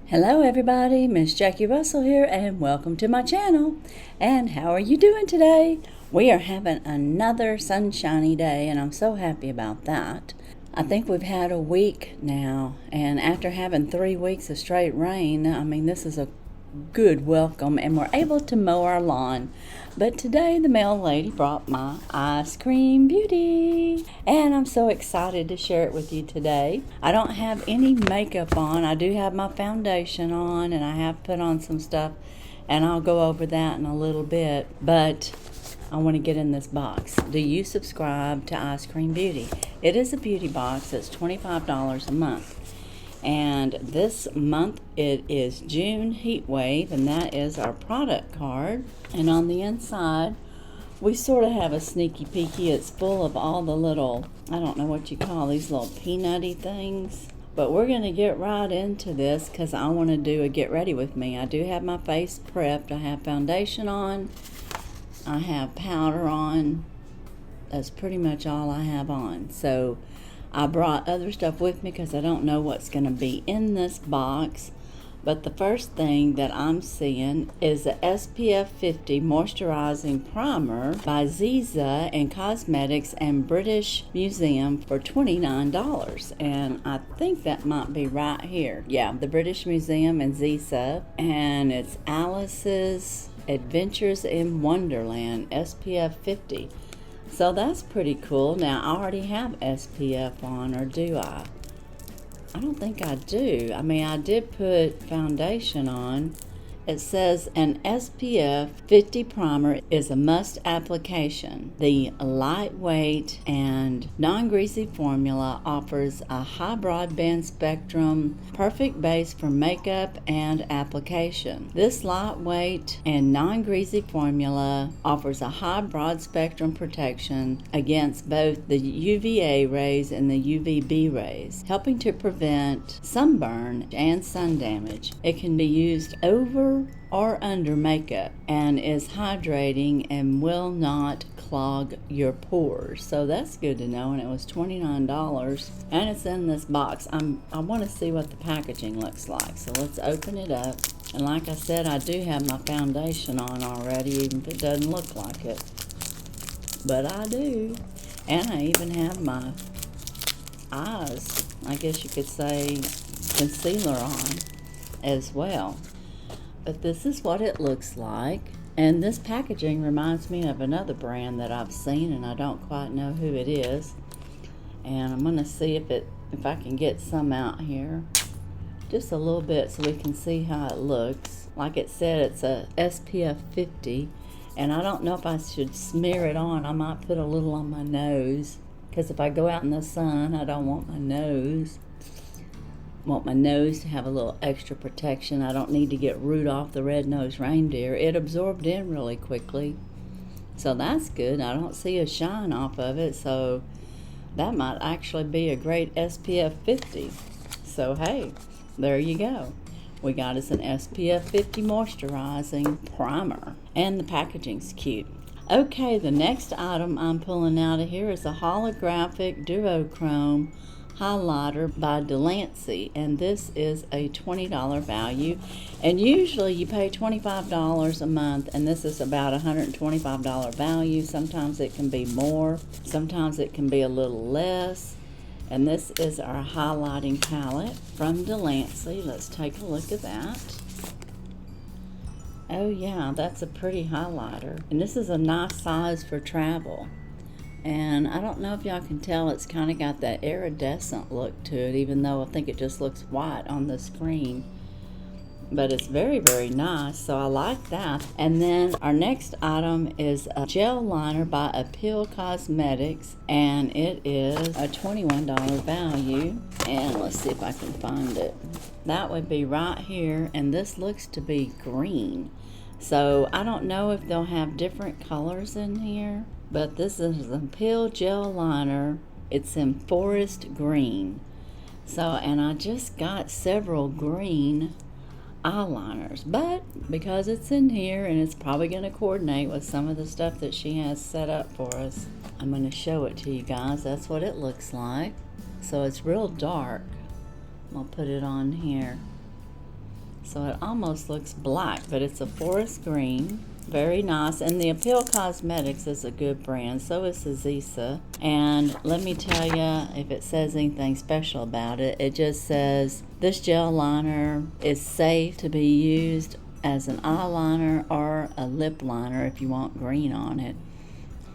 Hello everybody, Miss Jackie Russell here and welcome to my channel. And how are you doing today? We are having another sunshiny day and I'm so happy about that. I think we've had a week now, and after having 3 weeks of straight rain, I mean this is a good welcome and we're able to mow our lawn. But today the mail lady brought my Eyescream Beauty and I'm so excited to share it with you today. I don't have any makeup on. I do have my foundation on and I have put on some stuff and I'll go over that in a little bit, but I want to get in this box. Do you subscribe to Eyescream Beauty? It is a beauty box. It's $25 a month. And this month it is June Heat Wave, and that is our product card. And on the inside, we sort of have a sneaky peeky. It's full of all the little, I don't know what you call these little peanutty things. But we're going to get right into this because I want to do a get ready with me. I do have my face prepped. I have foundation on. I have powder on. That's pretty much all I have on. So I brought other stuff with me because I don't know what's going to be in this box. But the first thing that I'm seeing is the SPF 50 Moisturizing Primer by Xoxo and Cosmetics and British Museum for $29. And I think that might be right here. Yeah, the British Museum and Xoxo. And it's Alice's Adventures in Wonderland SPF 50. So that's pretty cool. Now, I already have SPF on, or do I? I don't think I do. I mean, I did put foundation on. It says an SPF 50 primer is a must application. The lightweight and non-greasy formula offers a high broadband spectrum, perfect base for makeup and application. This lightweight and non-greasy formula offers a high broad spectrum protection against both the UVA rays and the UVB rays, helping to prevent sunburn and sun damage. It can be used over or under makeup and is hydrating and will not clog your pores. So that's good to know, and it was $29 and it's in this box. I want to see what the packaging looks like, so let's open it up. And like I said, I do have my foundation on already, even if it doesn't look like it, but I do. And I even have my eyes, I guess you could say, concealer on as well. But this is what it looks like. And this packaging reminds me of another brand that I've seen, and I don't quite know who it is. And I'm going to see if I can get some out here. Just a little bit so we can see how it looks. Like it said, it's a SPF 50. And I don't know if I should smear it on. I might put a little on my nose, because if I go out in the sun, I don't want my nose. Want my nose to have a little extra protection. I don't need to get Rudolph the Red-Nosed Reindeer. It absorbed in really quickly, so that's good. I don't see a shine off of it, so that might actually be a great SPF 50. So hey, there you go. We got us an SPF 50 moisturizing primer, and the packaging's cute. Okay, the next item I'm pulling out of here is a holographic duochrome highlighter by Delancey, and this is a $20 value, and usually you pay $25 a month, and this is about a $125 value. Sometimes it can be more, sometimes it can be a little less. And this is our highlighting palette from Delancey. Let's take a look at that. Oh yeah, that's a pretty highlighter, and this is a nice size for travel. And I don't know if y'all can tell, it's kind of got that iridescent look to it, even though I think it just looks white on the screen. But it's very, very nice, so I like that. And then our next item is a gel liner by Appeal Cosmetics, and it is a $21 value. And let's see if I can find it. That would be right here, and this looks to be green. So I don't know if they'll have different colors in here. But this is an Appeal Gel Liner. It's in forest green. So, and I just got several green eyeliners. But because it's in here and it's probably going to coordinate with some of the stuff that she has set up for us, I'm going to show it to you guys. That's what it looks like. So it's real dark. I'll put it on here. So it almost looks black, but it's a forest green. Very nice. And the Appeal Cosmetics is a good brand. So is the Xoxo. And let me tell you, if it says anything special about it, it just says this gel liner is safe to be used as an eyeliner or a lip liner if you want green on it.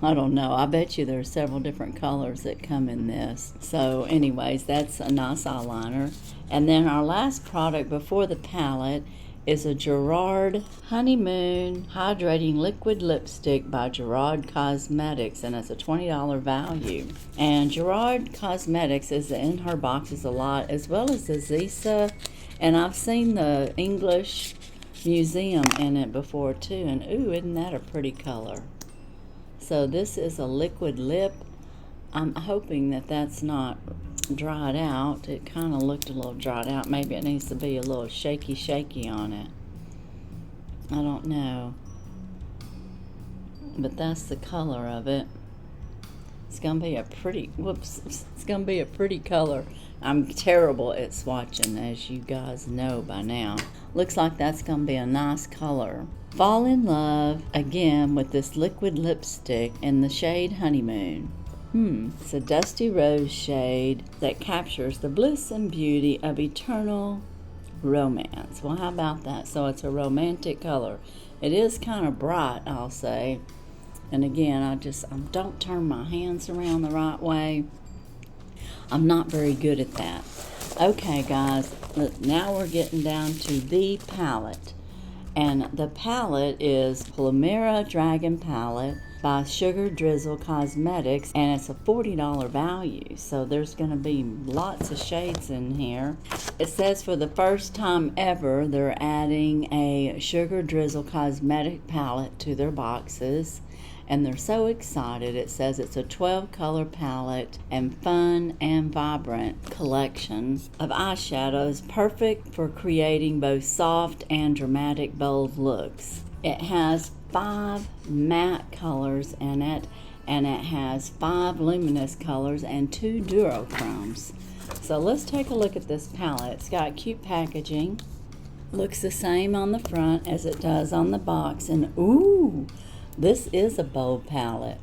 I don't know. I bet you there's several different colors that come in this. So anyways, that's a nice eyeliner. And then our last product before the palette is a Gerard Honeymoon Hydrating Liquid Lipstick by Gerard Cosmetics, and it's a $20 value. And Gerard Cosmetics is in her boxes a lot, as well as the Xoxo, and I've seen the English Museum in it before too, and ooh, isn't that a pretty color? So this is a liquid lip. I'm hoping that that's not dried out. It kind of looked a little dried out. Maybe it needs to be a little shaky on it. I don't know. But that's the color of it. It's gonna be a pretty, it's gonna be a pretty color. I'm terrible at swatching, as you guys know by now. Looks like that's gonna be a nice color. Fall in love again with this liquid lipstick in the shade Honeymoon. It's a dusty rose shade that captures the bliss and beauty of eternal romance. Well, how about that? So it's a romantic color. It is kind of bright, I'll say. And again, I don't turn my hands around the right way. I'm not very good at that. Okay, guys, look, now we're getting down to the palette. And the palette is Palmyra Dragon Palette by Sugar Drizzle Cosmetics, and it's a $40 value, so there's going to be lots of shades in here. It says for the first time ever they're adding a Sugar Drizzle Cosmetic palette to their boxes, and they're so excited. It says it's a 12 color palette and fun and vibrant collection of eyeshadows, perfect for creating both soft and dramatic bold looks. It has 5 matte colors in it, and it has 5 luminous colors and 2 duochromes. So let's take a look at this palette. It's got cute packaging. Looks the same on the front as it does on the box, and ooh, this is a bold palette.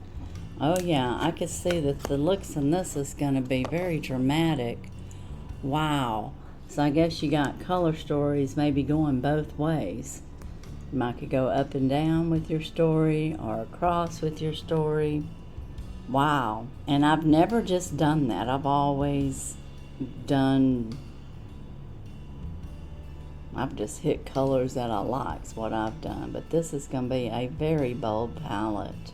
Oh yeah, I could see that the looks in this is going to be very dramatic. Wow. So I guess you got color stories maybe going both ways. You might could go up and down with your story or across with your story. Wow. And I've never just done that. I've just hit colors that I like, is what I've done. But this is going to be a very bold palette.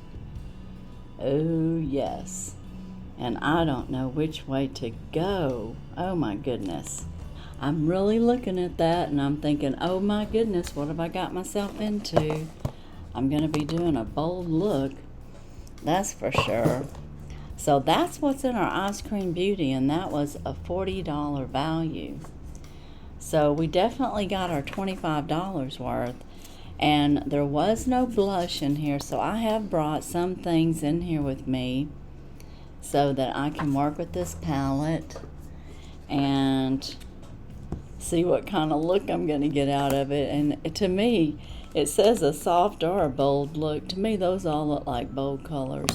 Oh, yes. And I don't know which way to go. Oh, my goodness. I'm really looking at that and I'm thinking, oh my goodness, what have I got myself into? I'm going to be doing a bold look, that's for sure. So that's what's in our Eyescream Beauty, and that was a $40 value. So we definitely got our $25 worth, and there was no blush in here, so I have brought some things in here with me so that I can work with this palette and see what kind of look I'm going to get out of it. And to me, it says a soft or a bold look. To me, those all look like bold colors.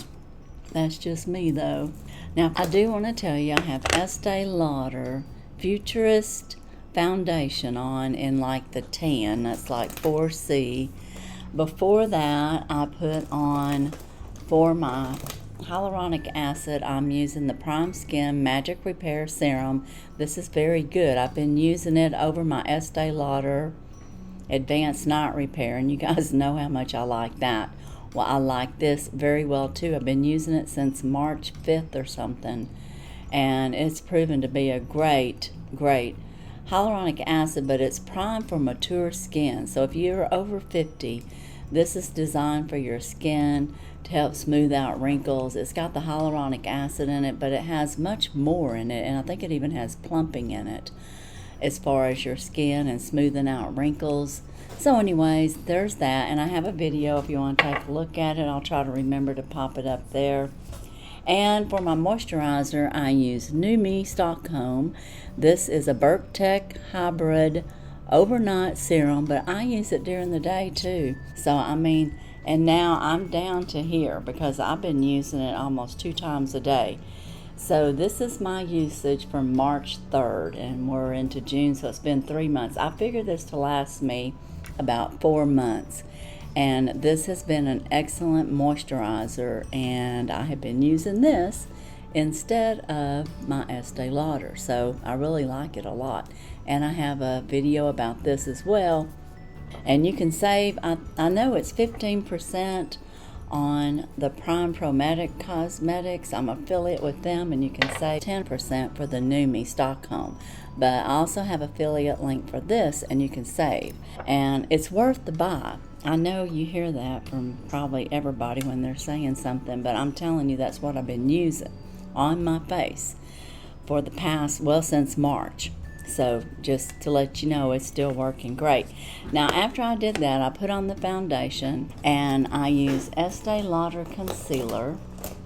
That's just me, though. Now, I do want to tell you, I have Estee Lauder Futurist Foundation on in like the tan. That's like 4C. Before that, I put on, for my hyaluronic acid, I'm using the PrimeSkin Magic Repair Serum. This is very good. I've been using it over my Estee Lauder Advanced Night Repair, and you guys know how much I like that. Well, I like this very well too. I've been using it since March 5th or something, and it's proven to be a great hyaluronic acid, but it's primed for mature skin. So if you're over 50, this is designed for your skin to help smooth out wrinkles. It's got the hyaluronic acid in it, but it has much more in it, and I think it even has plumping in it as far as your skin and smoothing out wrinkles. So anyways, there's that, and I have a video if you want to take a look at it. I'll try to remember to pop it up there. And for my moisturizer, I use Noomi Stockholm. This is a Burke Tech Hybrid overnight serum, but I use it during the day too. So I mean, and now I'm down to here because I've been using it almost 2 times a day. So this is my usage from March 3rd, and we're into June, so it's been 3 months. I figured this to last me about 4 months, and this has been an excellent moisturizer, and I have been using this instead of my Estee Lauder, so I really like it a lot. And I have a video about this as well, and you can save, I know it's 15% on the Prometic Cosmetics. I'm affiliate with them, and you can save 10% for the Noomi Stockholm. But I also have affiliate link for this, and you can save. And it's worth the buy. I know you hear that from probably everybody when they're saying something, but I'm telling you that's what I've been using on my face for the past, well, since March. So just to let you know, it's still working great. Now after I did that, I put on the foundation, and I use Estee Lauder concealer,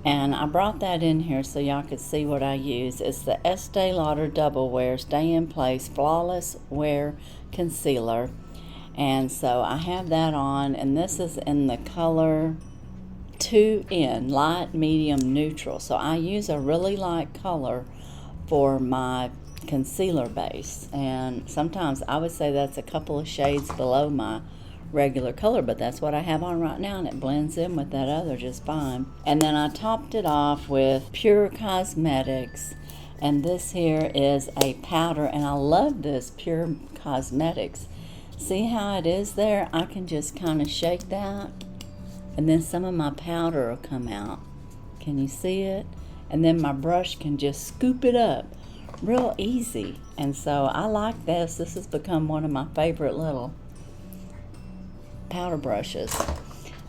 and I brought that in here so y'all could see what I use. It's the Estee Lauder Double Wear Stay in Place Flawless Wear Concealer, and so I have that on, and this is in the color 2N, light, medium, neutral. So I use a really light color for my concealer base, and sometimes I would say that's a couple of shades below my regular color, but that's what I have on right now, and it blends in with that other just fine. And then I topped it off with Pure Cosmetics, and this here is a powder, and I love this Pure Cosmetics. See how it is there? I can just kind of shake that, and then some of my powder will come out. Can you see it? And then my brush can just scoop it up real easy. And so I like this. This has become one of my favorite little powder brushes.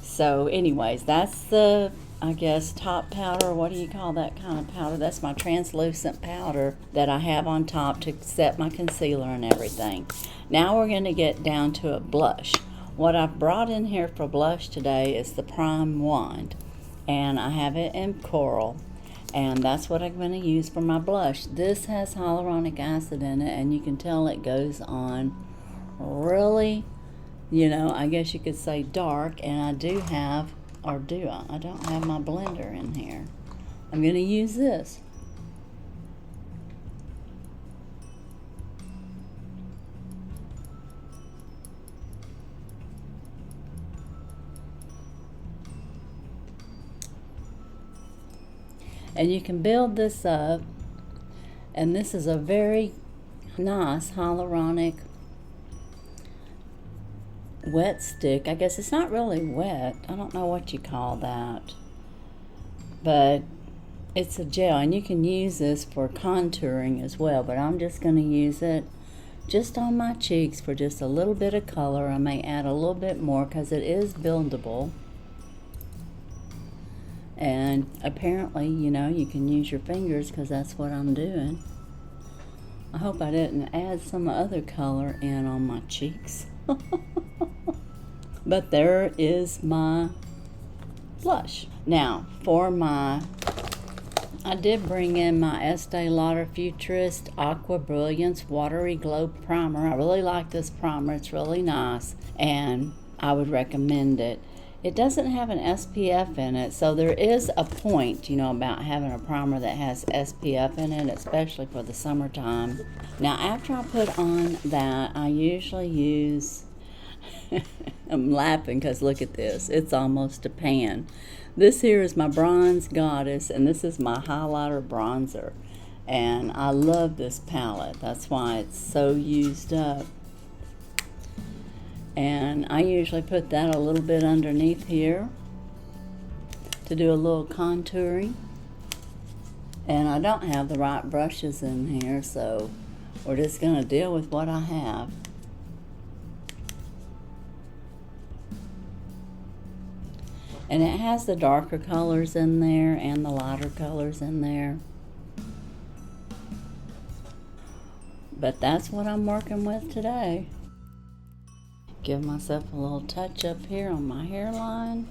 So anyways, that's the, I guess, top powder. What do you call that kind of powder? That's my translucent powder that I have on top to set my concealer and everything. Now we're going to get down to a blush. What I've brought in here for blush today is the Prime Wand, and I have it in Coral, and that's what I'm going to use for my blush. This has hyaluronic acid in it, and you can tell it goes on really, you know, I guess you could say dark. And I do have, or do I don't have my blender in here. I'm going to use this. And you can build this up, and this is a very nice hyaluronic wet stick. I guess it's not really wet. I don't know what you call that, but it's a gel, and you can use this for contouring as well, but I'm just going to use it just on my cheeks for just a little bit of color. I may add a little bit more because it is buildable. And apparently, you know, you can use your fingers because that's what I'm doing. I hope I didn't add some other color in on my cheeks. But there is my blush. Now, for my, I did bring in my Estee Lauder Futurist Aqua Brilliance Watery Glow Primer. I really like this primer. It's really nice, and I would recommend it. It doesn't have an SPF in it, so there is a point, you know, about having a primer that has SPF in it, especially for the summertime. Now, after I put on that, I usually use, I'm laughing because look at this. It's almost a pan. This here is my Bronze Goddess, and this is my highlighter bronzer. And I love this palette. That's why it's so used up. And I usually put that a little bit underneath here to do a little contouring. And I don't have the right brushes in here, so we're just going to deal with what I have. And it has the darker colors in there and the lighter colors in there. But that's what I'm working with today. Give myself a little touch up here on my hairline,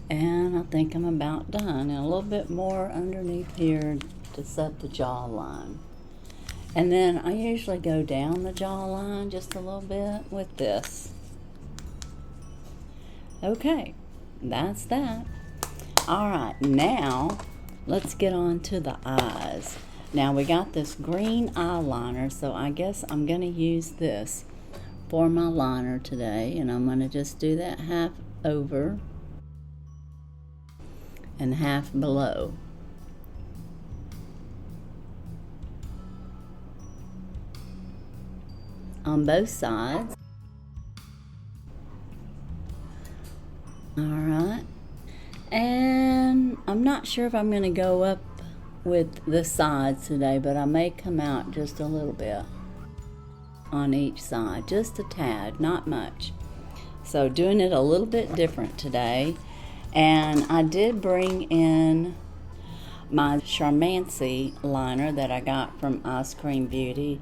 and I think I'm about done. And a little bit more underneath here to set the jawline. And then I usually go down the jawline just a little bit with this. Okay, that's that. Alright, now let's get on to the eyes. Now we got this green eyeliner, so I guess I'm going to use this for my liner today. And I'm going to just do that half over and half below. On both sides. Alright. And I'm not sure if I'm going to go up with the sides today, but I may come out just a little bit on each side. Just a tad, not much. So doing it a little bit different today. And I did bring in my Charmancy liner that I got from Eyescream Beauty.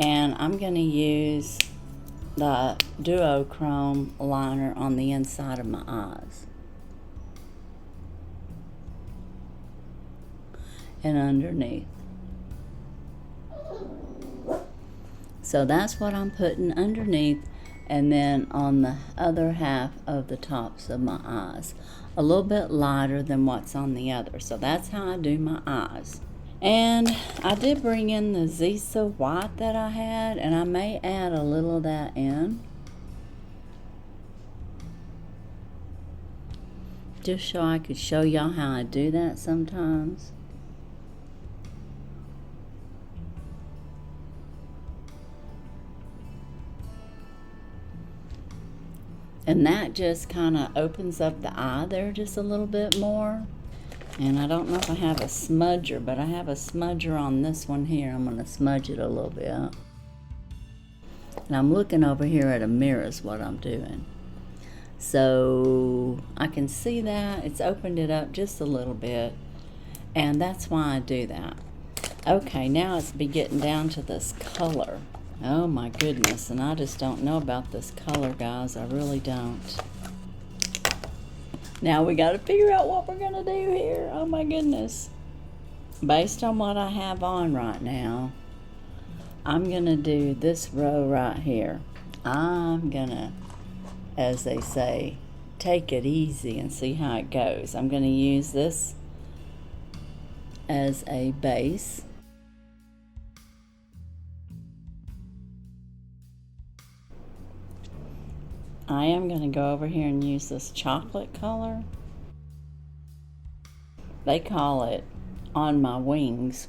And I'm going to use the duochrome liner on the inside of my eyes and underneath. So that's what I'm putting underneath, and then on the other half of the tops of my eyes, a little bit lighter than what's on the other. So that's how I do my eyes. And I did bring in the Xoxo white that I had, and I may add a little of that in, just so I could show y'all how I do that sometimes. And that just kind of opens up the eye there just a little bit more. And I don't know if I have a smudger, but I have a smudger on this one here. I'm going to smudge it a little bit. And I'm looking over here at a mirror is what I'm doing. So I can see that. It's opened it up just a little bit. And that's why I do that. Okay, now it's be getting down to this color. Oh my goodness. And I just don't know about this color, guys. I really don't. Now we got to figure out what we're going to do here. Oh my goodness. Based on what I have on right now, I'm going to do this row right here. I'm going to, as they say, take it easy and see how it goes. I'm going to use this as a base. I am going to go over here and use this chocolate color. They call it On My Wings.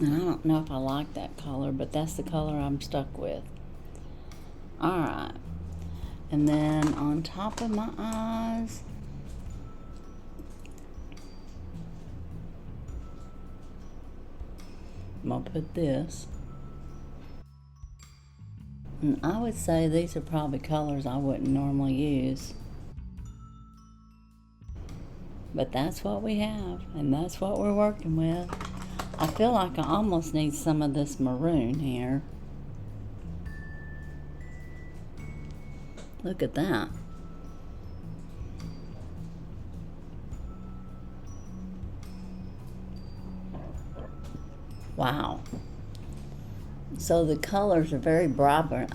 And I don't know if I like that color, but that's the color I'm stuck with. Alright. And then on top of my eyes, I'm going to put this. And I would say these are probably colors I wouldn't normally use. But that's what we have, and that's what we're working with. I feel like I almost need some of this maroon here. Look at that. Wow. So the colors are very vibrant.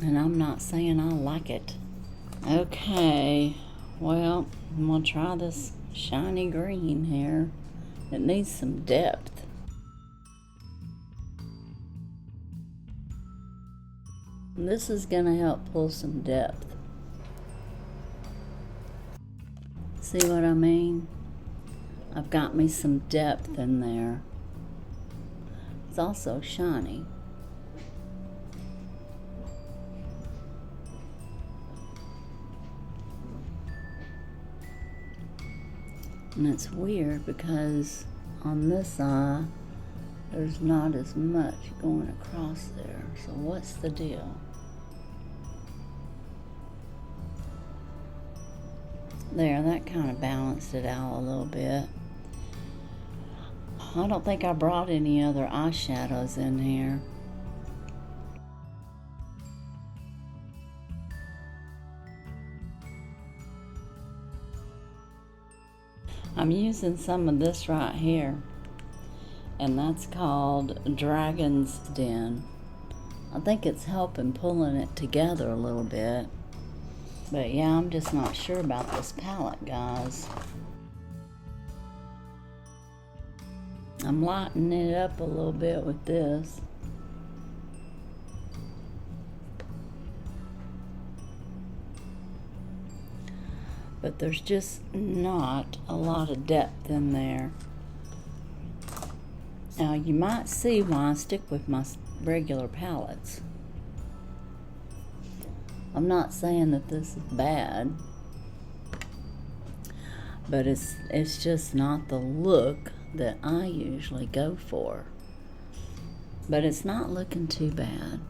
And I'm not saying I like it. Okay, well, I'm gonna try this shiny green here. It needs some depth. And this is gonna help pull some depth. See what I mean? I've got me some depth in there. It's also shiny. And it's weird because on this eye, there's not as much going across there. So what's the deal? There, that kind of balanced it out a little bit. I don't think I brought any other eyeshadows in here. I'm using some of this right here, and that's called Dragon's Den. I think it's helping pulling it together a little bit. But yeah, I'm just not sure about this palette, guys. I'm lightening it up a little bit with this. But there's just not a lot of depth in there. Now you might see why I stick with my regular palettes. I'm not saying that this is bad, but it's just not the look that I usually go for. But it's not looking too bad.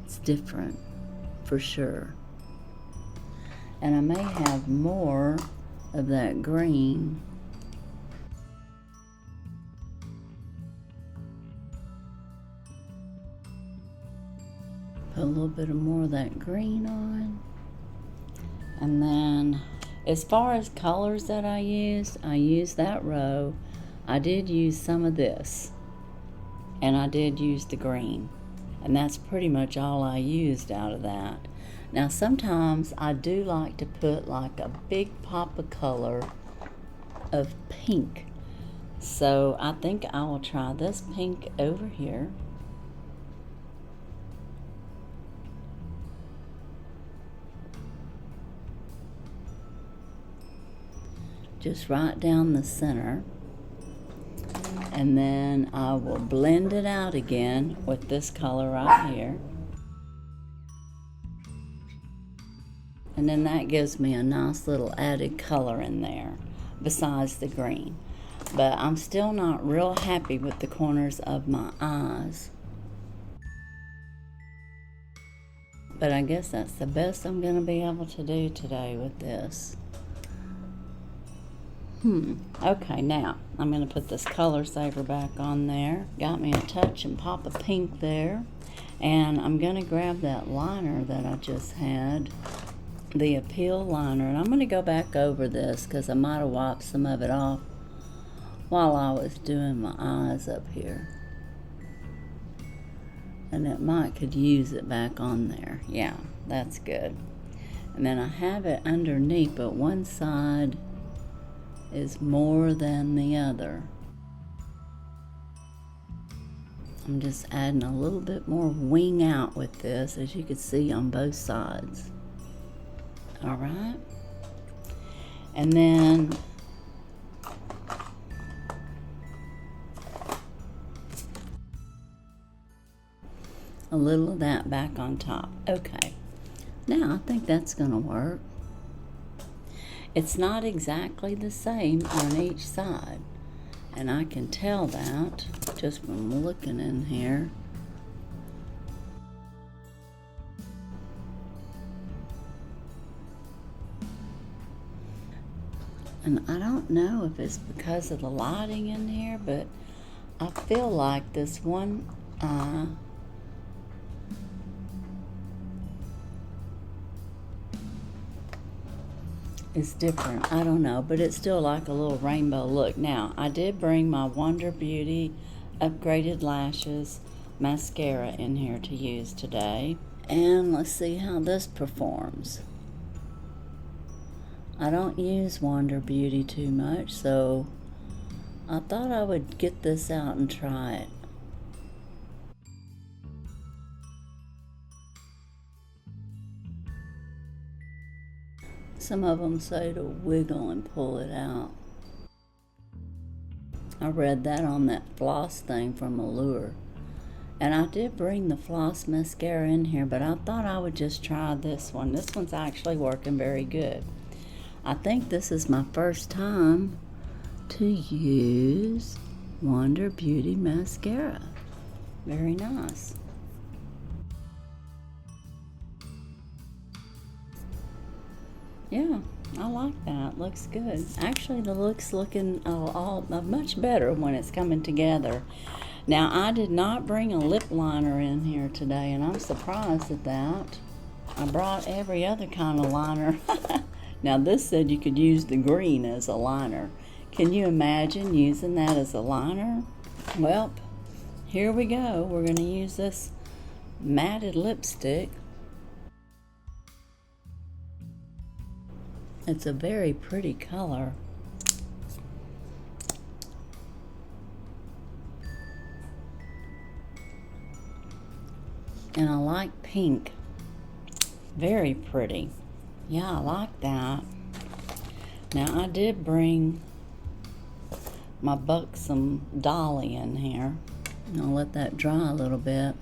It's different for sure. And I may have more of that green. Put a little bit more of that green on. And then as far as colors that I used that row. I did use some of this. And I did use the green. And that's pretty much all I used out of that. Now sometimes I do like to put like a big pop of color of pink. So I think I will try this pink over here. Just right down the center. And then I will blend it out again with this color right here. And then that gives me a nice little added color in there, besides the green. But I'm still not real happy with the corners of my eyes. But I guess that's the best I'm going to be able to do today with this. Okay, now I'm going to put this color saver back on there. Got me a touch and pop of pink there. And I'm going to grab that liner that I just had, the Appeal liner, and I'm going to go back over this because I might have wiped some of it off while I was doing my eyes up here. And it might could use it back on there. Yeah, that's good. And then I have it underneath, but one side is more than the other. I'm just adding a little bit more wing out with this, as you can see on both sides. All right, and then a little of that back on top. Okay, now I think that's gonna work. It's not exactly the same on each side, and I can tell that just from looking in here. And I don't know if it's because of the lighting in here, but I feel like this one eye is different. I don't know, but it's still like a little rainbow look. Now, I did bring my Wonder Beauty Upgraded Lashes mascara in here to use today. And let's see how this performs. I don't use Wonder Beauty too much, so I thought I would get this out and try it. Some of them say to wiggle and pull it out. I read that on that floss thing from Allure. And I did bring the floss mascara in here, but I thought I would just try this one. This one's actually working very good. I think this is my first time to use Wonder Beauty mascara. Very nice. Yeah, I like that. Looks good. Actually, the look's looking much better when it's coming together. Now, I did not bring a lip liner in here today, and I'm surprised at that. I brought every other kind of liner Now this said you could use the green as a liner. Can you imagine using that as a liner? Well, here we go. We're going to use this matted lipstick. It's a very pretty color. And I like pink. Very pretty. Yeah, I like that. Now I did bring my buxom dolly in here. I'll let that dry a little bit.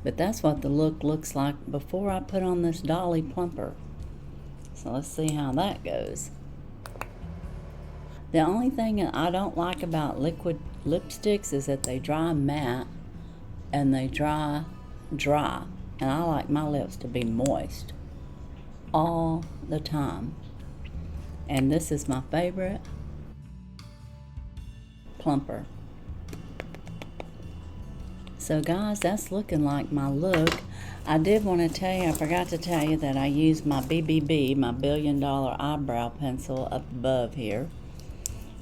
But that's what the look looks like before I put on this dolly plumper. So let's see how that goes. The only thing that I don't like about liquid lipsticks is that they dry matte and they dry dry. And I like my lips to be moist all the time. And this is my favorite plumper. So guys, that's looking like my look. I did want to tell you, I forgot to tell you that I used my BBB, my $1 billion eyebrow pencil up above here.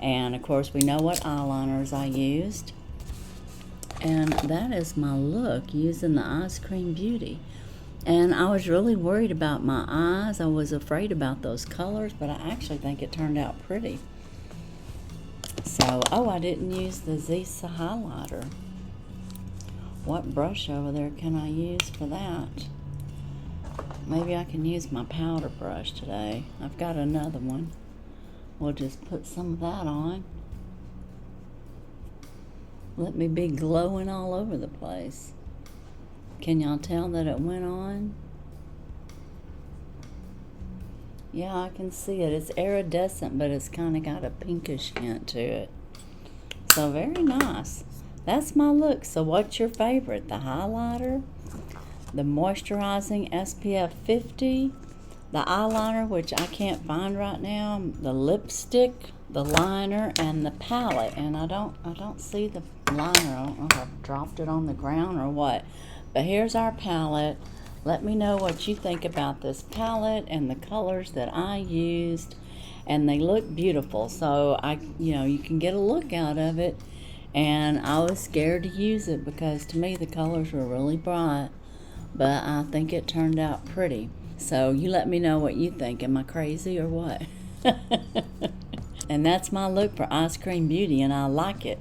And of course we know what eyeliners I used. And that is my look using the Eyescream Beauty. And I was really worried about my eyes. I was afraid about those colors, but I actually think it turned out pretty. So, oh, I didn't use the Xoxo highlighter. What brush over there can I use for that? Maybe I can use my powder brush today. I've got another one. We'll just put some of that on. Let me be glowing all over the place. Can y'all tell that it went on? Yeah, I can see it. It's iridescent, but it's kind of got a pinkish hint to it. So very nice. That's my look. So what's your favorite? The highlighter, the moisturizing SPF 50, the eyeliner, which I can't find right now, the lipstick, the liner, and the palette. And I don't see the liner. I don't know if I've dropped it on the ground or what. But here's our palette. Let me know what you think about this palette and the colors that I used. And they look beautiful. So you can get a look out of it. And I was scared to use it because to me the colors were really bright. But I think it turned out pretty. So you let me know what you think. Am I crazy or what? And that's my look for Eyescream Beauty, and I like it.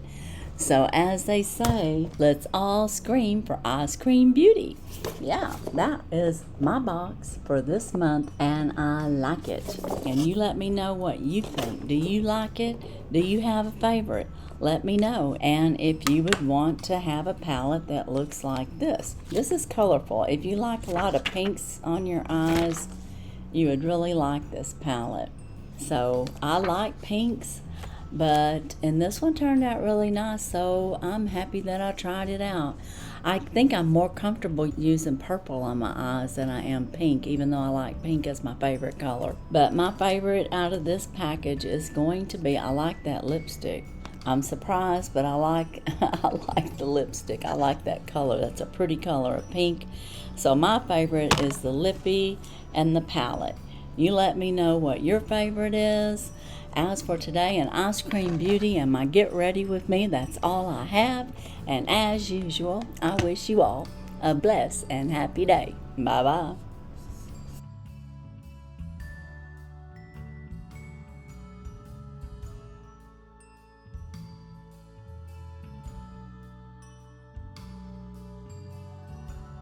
So as they say, let's all scream for Eyescream Beauty. Yeah, that is my box for this month, and I like it. And you let me know what you think. Do you like it? Do you have a favorite? Let me know. And if you would want to have a palette that looks like this. This is colorful. If you like a lot of pinks on your eyes, you would really like this palette. So I like pinks. And this one turned out really nice, so I'm happy that I tried it out. I think I'm more comfortable using purple on my eyes than I am pink, even though I like pink as my favorite color. But my favorite out of this package is going to be, I like that lipstick. I'm surprised, but I like the lipstick. I like that color. That's a pretty color of pink. So my favorite is the lippy and the palette. You let me know what your favorite is. As for today in Eyescream Beauty and my Get Ready With Me, that's all I have. And as usual, I wish you all a blessed and happy day. Bye-bye.